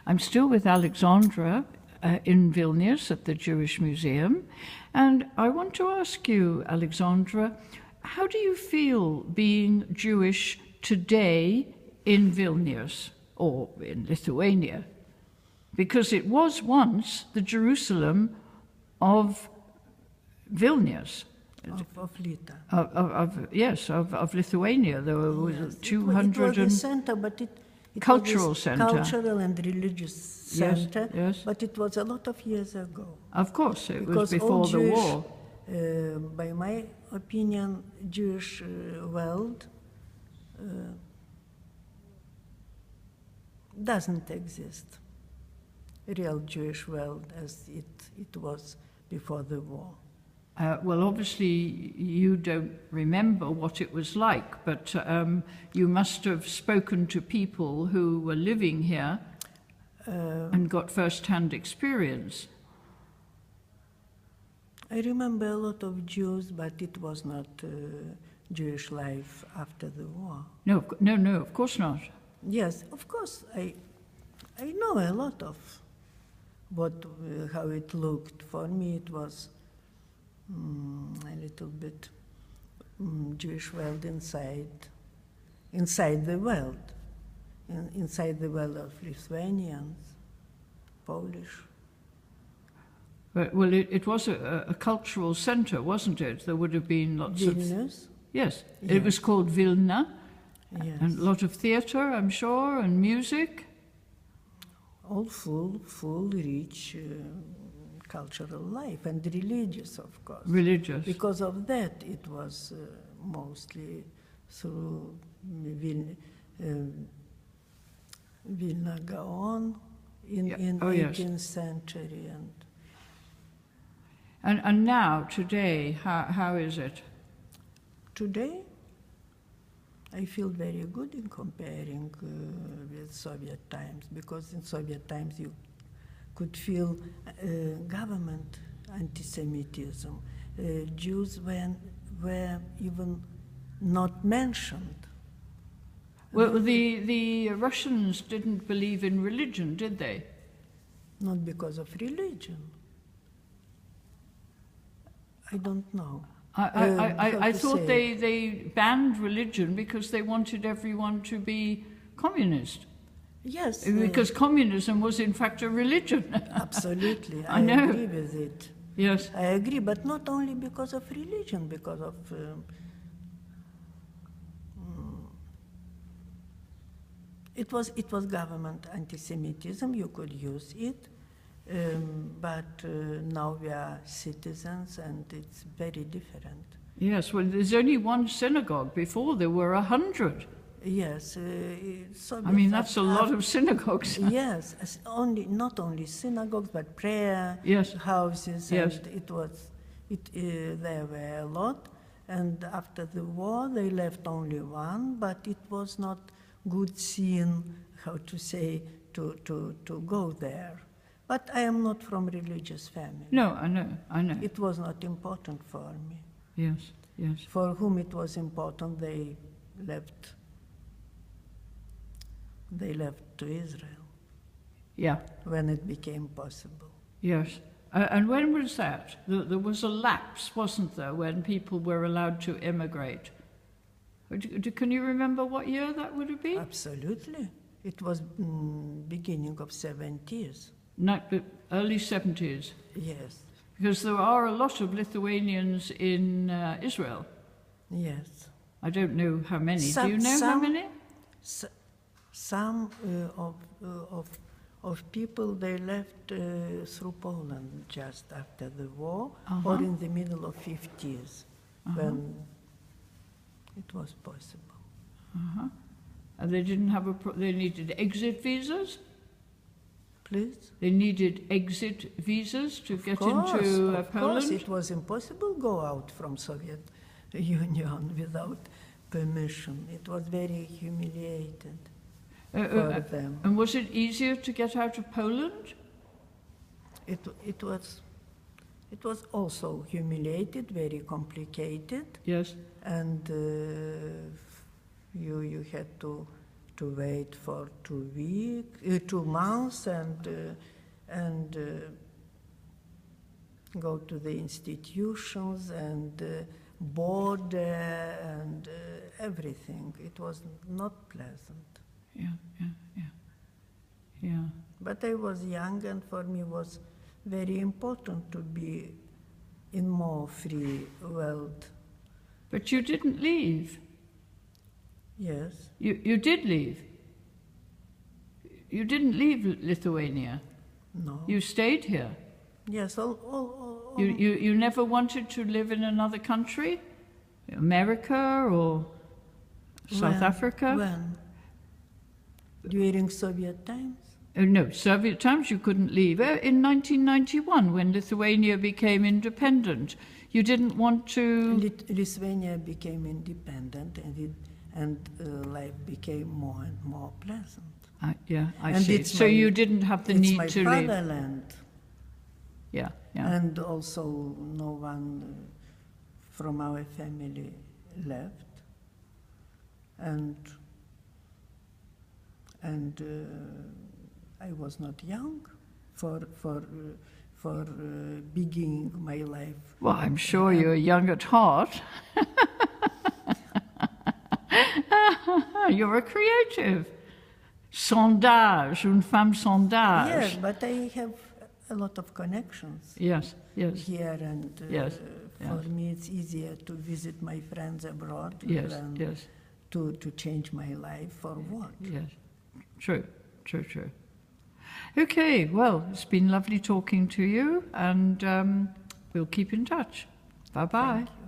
I'm still with Alexandra in Vilnius at the Jewish Museum, and I want to ask you, Alexandra, how do you feel being Jewish today in Vilnius or in Lithuania? Because it was once the Jerusalem of Vilnius. Of Lithuania. There was 200 it was a center, but it cultural was a center. Cultural and religious center. Yes. But it was a lot of years ago. Of course, it because was before the war. By my opinion, Jewish world doesn't exist. Real Jewish world as it was before the war. Well, obviously, you don't remember what it was like, but you must have spoken to people who were living here and got first-hand experience. I remember a lot of Jews, but it was not Jewish life after the war. No, of course not. Yes, of course. I know a lot of how it looked. For me, it was a little bit Jewish world inside the world, inside the world of Lithuanians, Polish. Well, it was a cultural center, wasn't it? There would have been lots Vilnius? of... Yes, it was called Vilna, yes. And a lot of theater, I'm sure, and music. All full, rich cultural life, and religious, of course. Religious. Because of that, it was mostly through Vilna Gaon in 18th century. And now, today, how is it? Today, I feel very good in comparing with Soviet times, because in Soviet times you could feel government anti-Semitism. Jews were even not mentioned. Well, the Russians didn't believe in religion, did they? Not because of religion. I don't know. I thought they banned religion because they wanted everyone to be communist. Yes. Because communism was in fact a religion. Absolutely. I know. Agree with it. Yes. I agree, but not only because of religion, because of it was government anti-Semitism. You could use it. But now we are citizens, and it's very different. Yes, well, there's only one synagogue. Before there were 100. Yes. I mean, that's a lot of synagogues. Yes, not only synagogues, but prayer houses. Yes. And there were a lot. And after the war, they left only one, but it was not good seen, how to say, to go there. But I am not from religious family. No, I know. It was not important for me. Yes. For whom it was important, they left to Israel. Yeah. When it became possible. Yes. And when was that? There was a lapse, wasn't there, when people were allowed to immigrate? Can you remember what year that would have been? Absolutely. It was beginning of 70s. Early 70s? Yes. Because there are a lot of Lithuanians in Israel. Yes. I don't know how many. Do you know how many? Some of people, they left through Poland just after the war, or in the middle of 50s, when it was possible. And they didn't have they needed exit visas? Please? They needed exit visas to get into Poland? Of course, it was impossible to go out from Soviet Union without permission. It was very humiliated for them. And was it easier to get out of Poland? It was also humiliated, very complicated. Yes. And you had to wait for 2 months and go to the institutions and board and everything. It was not pleasant. Yeah, yeah, yeah. Yeah. But I was young, and for me was very important to be in more free world. But you didn't leave. Yes. You did leave. You didn't leave Lithuania. No. You stayed here. Yes. You never wanted to live in another country? America or South Africa? When? During Soviet times? No, Soviet times you couldn't leave. In 1991, when Lithuania became independent, you didn't want to... Lithuania became independent, and life became more and more pleasant. Yeah, I see. So you didn't have the need to leave. It's my fatherland. Yeah, yeah. And also no one from our family left. And I was not young for beginning my life. Well, I'm sure you're young at heart. You're a creative. Sondage, une femme sondage. Yes, but I have a lot of connections. Yes, yes. Here, and yes, for me it's easier to visit my friends abroad yes, than yes. to change my life for what? Yes, true, true, true. Okay, well, it's been lovely talking to you, and we'll keep in touch. Bye-bye. Thank you.